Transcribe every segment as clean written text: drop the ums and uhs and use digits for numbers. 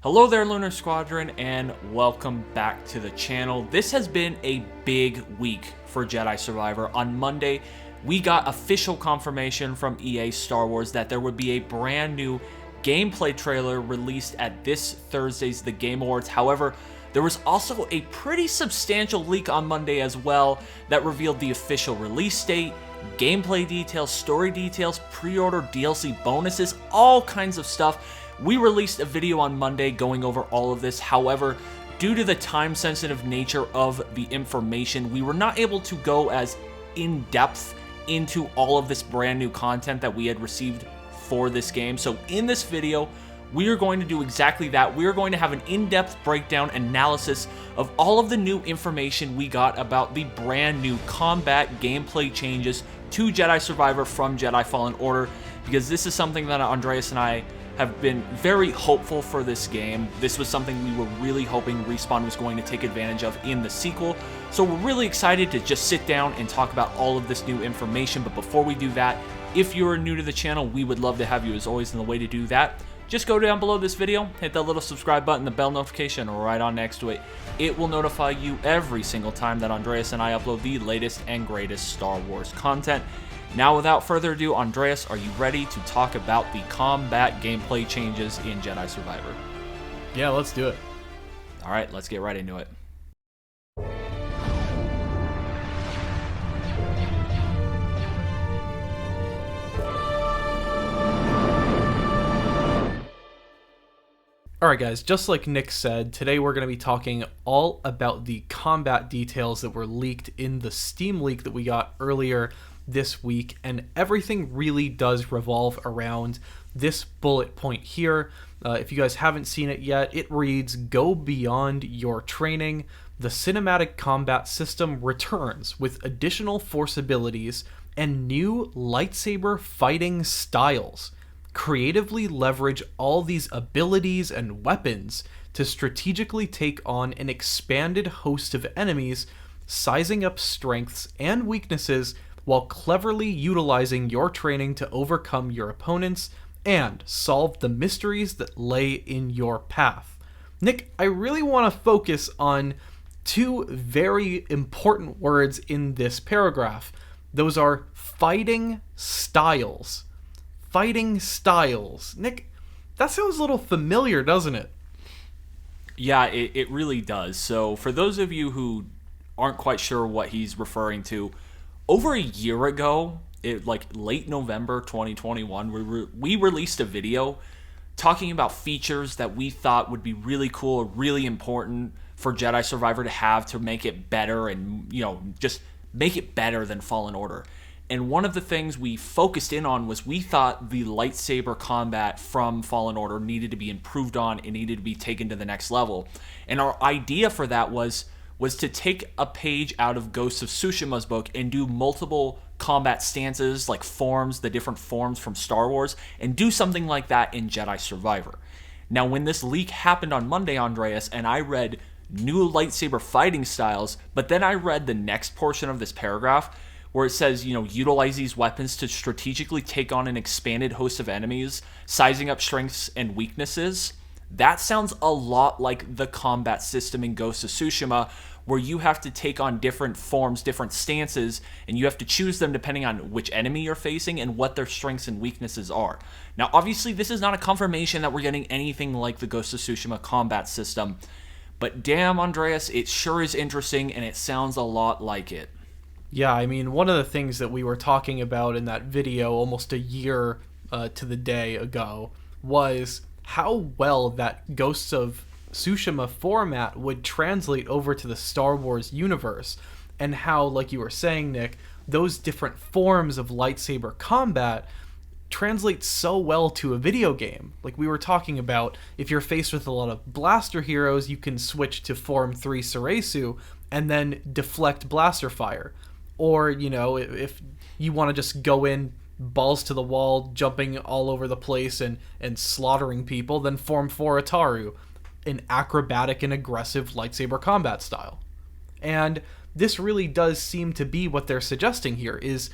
Hello there, Lunar Squadron, and welcome back to the channel. This has been a big week for Jedi Survivor. On Monday, we got official confirmation from EA Star Wars that there would be a brand new gameplay trailer released at this Thursday's The Game Awards. However, there was also a pretty substantial leak on Monday as well that revealed the official release date, gameplay details, story details, pre-order DLC bonuses, all kinds of stuff. We released a video on Monday going over all of this. However, due to the time-sensitive nature of the information, we were not able to go as in-depth into all of this brand new content that we had received for this game. So in this video, we are going to do exactly that. We are going to have an in-depth breakdown analysis of all of the new information we got about the brand new combat gameplay changes to Jedi Survivor from Jedi Fallen Order, because this is something that Andreas and I have been very hopeful for this game. This was something we were really hoping Respawn was going to take advantage of in the sequel. So we're really excited to just sit down and talk about all of this new information. But before we do that, if you're new to the channel, we would love to have you as always. And the way to do that, just go down below this video, hit that little subscribe button, the bell notification right on next to it. It will notify you every single time that Andreas and I upload the latest and greatest Star Wars content. Now, without further ado, Andreas, are you ready to talk about the combat gameplay changes in Jedi Survivor? Yeah, let's do it. All right, let's get right into it. Alright guys, just like Nick said, today we're going to be talking all about the combat details that were leaked in the Steam leak that we got earlier this week, and everything really does revolve around this bullet point here. If you guys haven't seen it yet, it reads, "Go beyond your training. The cinematic combat system returns with additional force abilities and new lightsaber fighting styles. Creatively leverage all these abilities and weapons to strategically take on an expanded host of enemies, sizing up strengths and weaknesses while cleverly utilizing your training to overcome your opponents and solve the mysteries that lay in your path." Nick, I really want to focus on two very important words in this paragraph. Those are fighting styles. Fighting styles. Nick, that sounds a little familiar, doesn't it? Yeah, it really does. So for those of you who aren't quite sure what he's referring to, over a year ago, like late November 2021, we released a video talking about features that we thought would be really cool or really important for Jedi Survivor to have to make it better and, just make it better than Fallen Order. And one of the things we focused in on was we thought the lightsaber combat from Fallen Order needed to be improved on. It needed to be taken to the next level. And our idea for that was to take a page out of Ghost of Tsushima's book and do multiple combat stances, like forms, the different forms from Star Wars, and do something like that in Jedi Survivor. Now, when this leak happened on Monday, Andreas, and I read new lightsaber fighting styles, but then I read the next portion of this paragraph where it says, utilize these weapons to strategically take on an expanded host of enemies, sizing up strengths and weaknesses. That sounds a lot like the combat system in Ghost of Tsushima, where you have to take on different forms, different stances, and you have to choose them depending on which enemy you're facing and what their strengths and weaknesses are. Now, obviously, this is not a confirmation that we're getting anything like the Ghost of Tsushima combat system, but damn, Andreas, it sure is interesting, and it sounds a lot like it. Yeah, I mean, one of the things that we were talking about in that video almost a year to the day ago was how well that Ghosts of Tsushima format would translate over to the Star Wars universe, and how, like you were saying, Nick, those different forms of lightsaber combat translate so well to a video game. Like we were talking about, if you're faced with a lot of blaster heroes, you can switch to Form 3 Soresu and then deflect blaster fire. Or, if you want to just go in balls to the wall, jumping all over the place and slaughtering people, then Form 4 Ataru, an acrobatic and aggressive lightsaber combat style. And this really does seem to be what they're suggesting here, is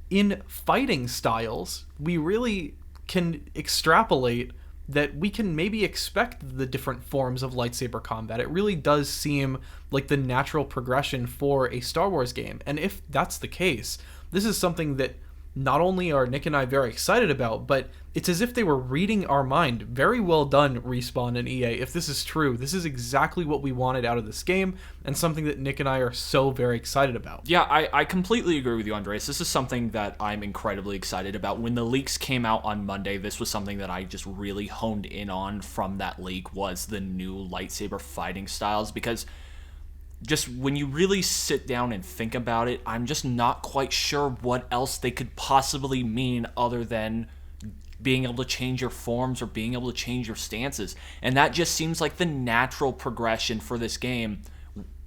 in fighting styles, we really can extrapolate that we can maybe expect the different forms of lightsaber combat. It really does seem like the natural progression for a Star Wars game. And if that's the case, this is something that not only are Nick and I very excited about, but it's as if they were reading our mind. Very well done, Respawn and EA. If this is true, this is exactly what we wanted out of this game, and something that Nick and I are so very excited about. Yeah, I completely agree with you, Andreas. This is something that I'm incredibly excited about. When the leaks came out on Monday, this was something that I just really honed in on from that leak, was the new lightsaber fighting styles, because just when you really sit down and think about it, I'm just not quite sure what else they could possibly mean other than being able to change your forms or being able to change your stances. And that just seems like the natural progression for this game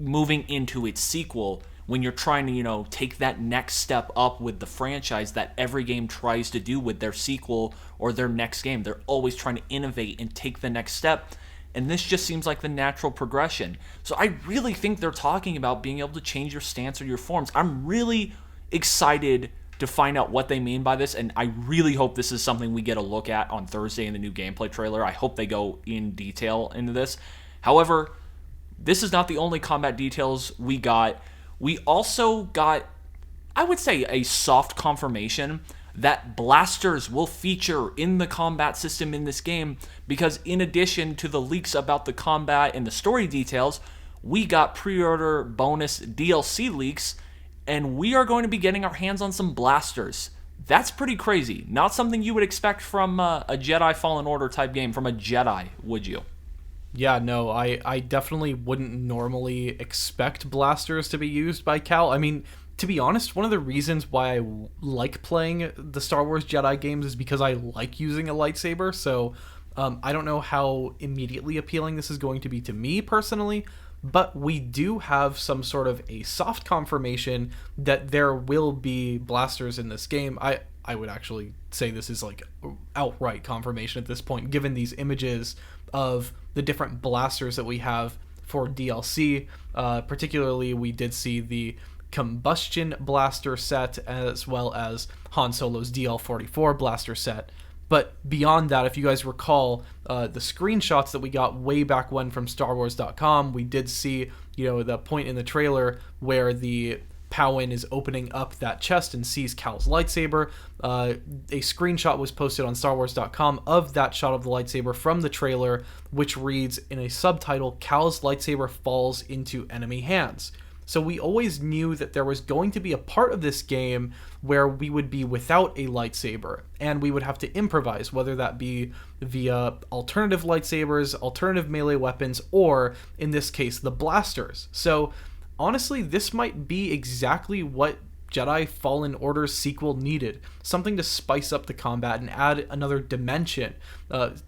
moving into its sequel, when you're trying to, take that next step up with the franchise that every game tries to do with their sequel or their next game. They're always trying to innovate and take the next step. And this just seems like the natural progression. So I really think they're talking about being able to change your stance or your forms. I'm really excited to find out what they mean by this, and I really hope this is something we get a look at on Thursday in the new gameplay trailer. I hope they go in detail into this. However, this is not the only combat details we got. We also got, I would say, a soft confirmation that blasters will feature in the combat system in this game, because in addition to the leaks about the combat and the story details, we got pre-order bonus DLC leaks, and we are going to be getting our hands on some blasters. That's pretty crazy. Not something you would expect from a Jedi Fallen Order type game, from a Jedi, would you? Yeah, no, I definitely wouldn't normally expect blasters to be used by Cal. I mean, to be honest, one of the reasons why I like playing the Star Wars Jedi games is because I like using a lightsaber, so I don't know how immediately appealing this is going to be to me personally, but we do have some sort of a soft confirmation that there will be blasters in this game. I would actually say this is like outright confirmation at this point, given these images of the different blasters that we have for DLC. Particularly, we did see the combustion blaster set, as well as Han Solo's DL-44 blaster set. But beyond that, if you guys recall the screenshots that we got way back when from StarWars.com, we did see, the point in the trailer where the Powin is opening up that chest and sees Cal's lightsaber. A screenshot was posted on StarWars.com of that shot of the lightsaber from the trailer, which reads in a subtitle, "Cal's lightsaber falls into enemy hands." So we always knew that there was going to be a part of this game where we would be without a lightsaber, and we would have to improvise, whether that be via alternative lightsabers, alternative melee weapons, or, in this case, the blasters. So honestly, this might be exactly what Jedi Fallen Order's sequel needed. Something to spice up the combat and add another dimension.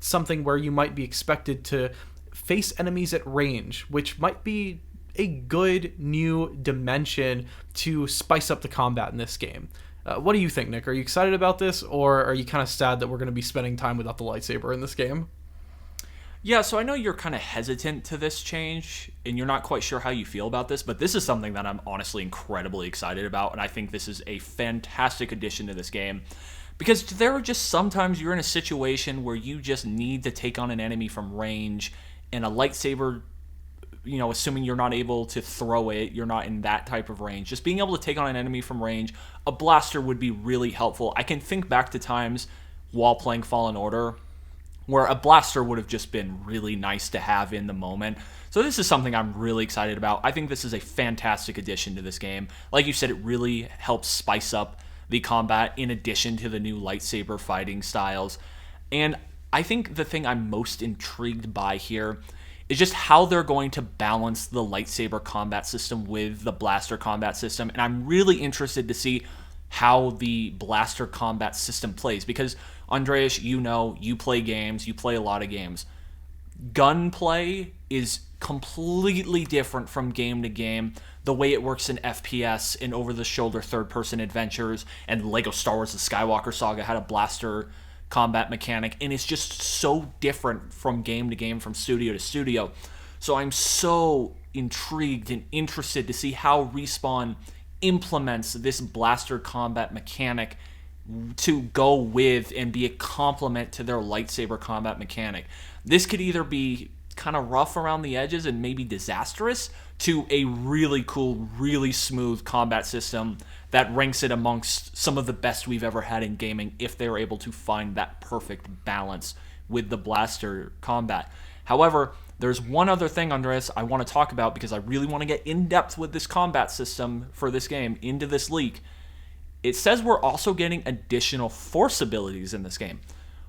Something where you might be expected to face enemies at range, which might be a good new dimension to spice up the combat in this game. What do you think, Nick? Are you excited about this, or are you kind of sad that we're going to be spending time without the lightsaber in this game? Yeah, so I know you're kind of hesitant to this change, and you're not quite sure how you feel about this, but this is something that I'm honestly incredibly excited about, and I think this is a fantastic addition to this game. Because there are just sometimes you're in a situation where you just need to take on an enemy from range, and a lightsaber, assuming you're not able to throw it, you're not in that type of range, just being able to take on an enemy from range, a blaster would be really helpful. I can think back to times while playing Fallen Order where a blaster would have just been really nice to have in the moment. So this is something I'm really excited about. I think this is a fantastic addition to this game. Like you said, it really helps spice up the combat in addition to the new lightsaber fighting styles. And I think the thing I'm most intrigued by here is just how they're going to balance the lightsaber combat system with the blaster combat system. And I'm really interested to see how the blaster combat system plays, because Andreas, you play games, you play a lot of games. Gunplay is completely different from game to game. The way it works in FPS and over-the-shoulder third-person adventures, and Lego Star Wars The Skywalker Saga had a blaster combat mechanic, and it's just so different from game to game, from studio to studio. So I'm so intrigued and interested to see how Respawn implements this blaster combat mechanic to go with and be a complement to their lightsaber combat mechanic. This could either be kind of rough around the edges and maybe disastrous, to a really cool, really smooth combat system that ranks it amongst some of the best we've ever had in gaming if they were able to find that perfect balance with the blaster combat. However, there's one other thing, Andreas, I want to talk about because I really want to get in depth with this combat system for this game into this leak. It says we're also getting additional force abilities in this game.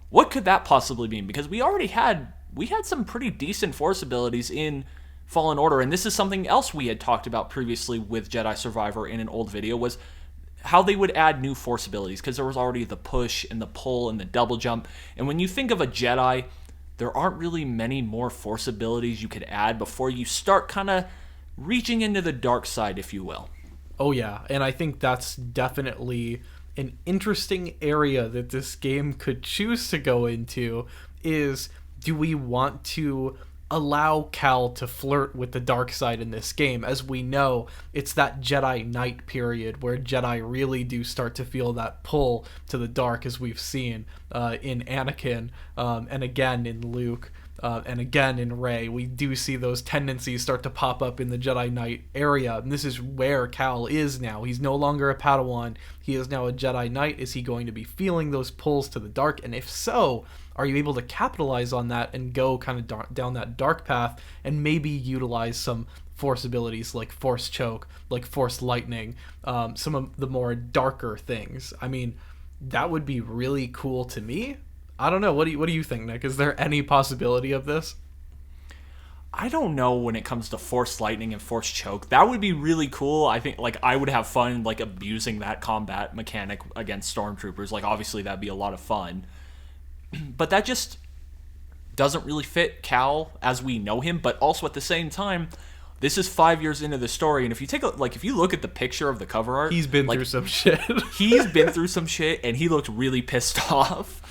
What could that possibly mean? Because we had some pretty decent force abilities in Fallen Order, and this is something else we had talked about previously with Jedi Survivor in an old video, was how they would add new force abilities, because there was already the push and the pull and the double jump. And when you think of a Jedi, there aren't really many more force abilities you could add before you start kind of reaching into the dark side, if you will. Oh yeah, and I think that's definitely an interesting area that this game could choose to go into, is do we want to allow Cal to flirt with the dark side in this game? As we know, it's that Jedi Knight period where Jedi really do start to feel that pull to the dark, as we've seen in Anakin, and again in Luke, and again in Rey. We do see those tendencies start to pop up in the Jedi Knight area, and this is where Cal is now. He's no longer a Padawan, he is now a Jedi Knight. Is he going to be feeling those pulls to the dark? And if so, are you able to capitalize on that and go kind of down that dark path and maybe utilize some force abilities like Force Choke, like Force Lightning, some of the more darker things? I mean, that would be really cool to me. I don't know. What do you think, Nick? Is there any possibility of this? I don't know when it comes to Force Lightning and Force Choke. That would be really cool. I think I would have fun abusing that combat mechanic against Stormtroopers. Obviously that'd be a lot of fun. But that just doesn't really fit Cal as we know him. But also at the same time, this is 5 years into the story, and if you if you look at the picture of the cover art, he's been through some shit. He's been through some shit, and he looked really pissed off.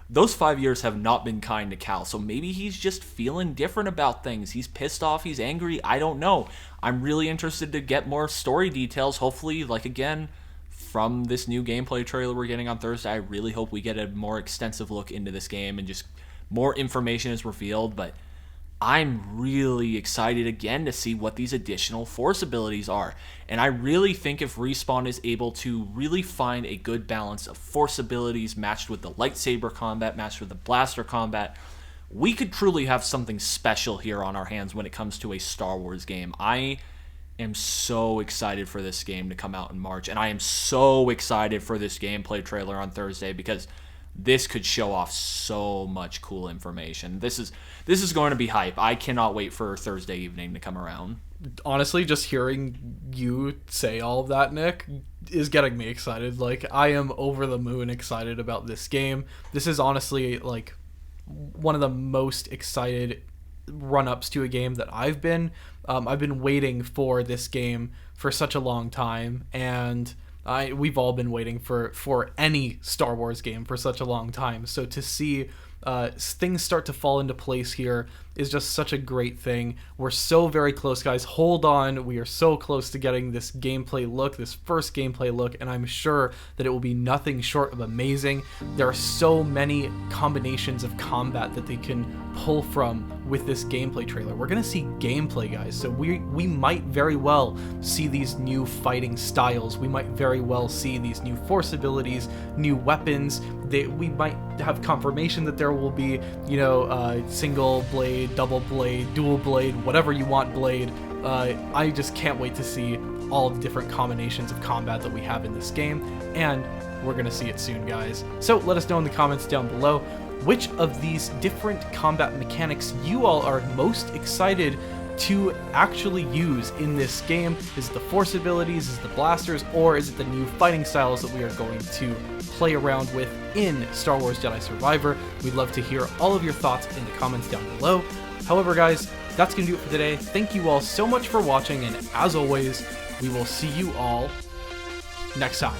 Those 5 years have not been kind to Cal, so maybe he's just feeling different about things. He's pissed off, he's angry, I don't know. I'm really interested to get more story details, hopefully, again, from this new gameplay trailer we're getting on Thursday. I really hope we get a more extensive look into this game and just more information is revealed, but I'm really excited again to see what these additional force abilities are. And I really think if Respawn is able to really find a good balance of force abilities matched with the lightsaber combat, matched with the blaster combat, we could truly have something special here on our hands when it comes to a Star Wars game. I am so excited for this game to come out in March, and I am so excited for this gameplay trailer on Thursday because this could show off so much cool information. This is going to be hype. I cannot wait for Thursday evening to come around. Honestly, just hearing you say all of that, Nick, is getting me excited. I am over the moon excited about this game. This is honestly one of the most excited run-ups to a game that I've been. I've been waiting for this game for such a long time, and we've all been waiting for any Star Wars game for such a long time. So to see things start to fall into place here is just such a great thing. We're so very close, guys. Hold on. We are so close to getting this gameplay look, this first gameplay look, and I'm sure that it will be nothing short of amazing. There are so many combinations of combat that they can pull from with this gameplay trailer. We're going to see gameplay, guys, so we might very well see these new fighting styles. We might very well see these new force abilities, new weapons. We might have confirmation that there will be, single blade, double blade, dual blade, whatever you want blade. I just can't wait to see all the different combinations of combat that we have in this game, and we're going to see it soon, guys. So let us know in the comments down below which of these different combat mechanics you all are most excited to actually use in this game. Is it the force abilities, is it the blasters, or is it the new fighting styles that we are going to play around with in Star Wars Jedi Survivor? We'd love to hear all of your thoughts in the comments down below. However, guys, that's going to do it for today. Thank you all so much for watching, and as always, we will see you all next time.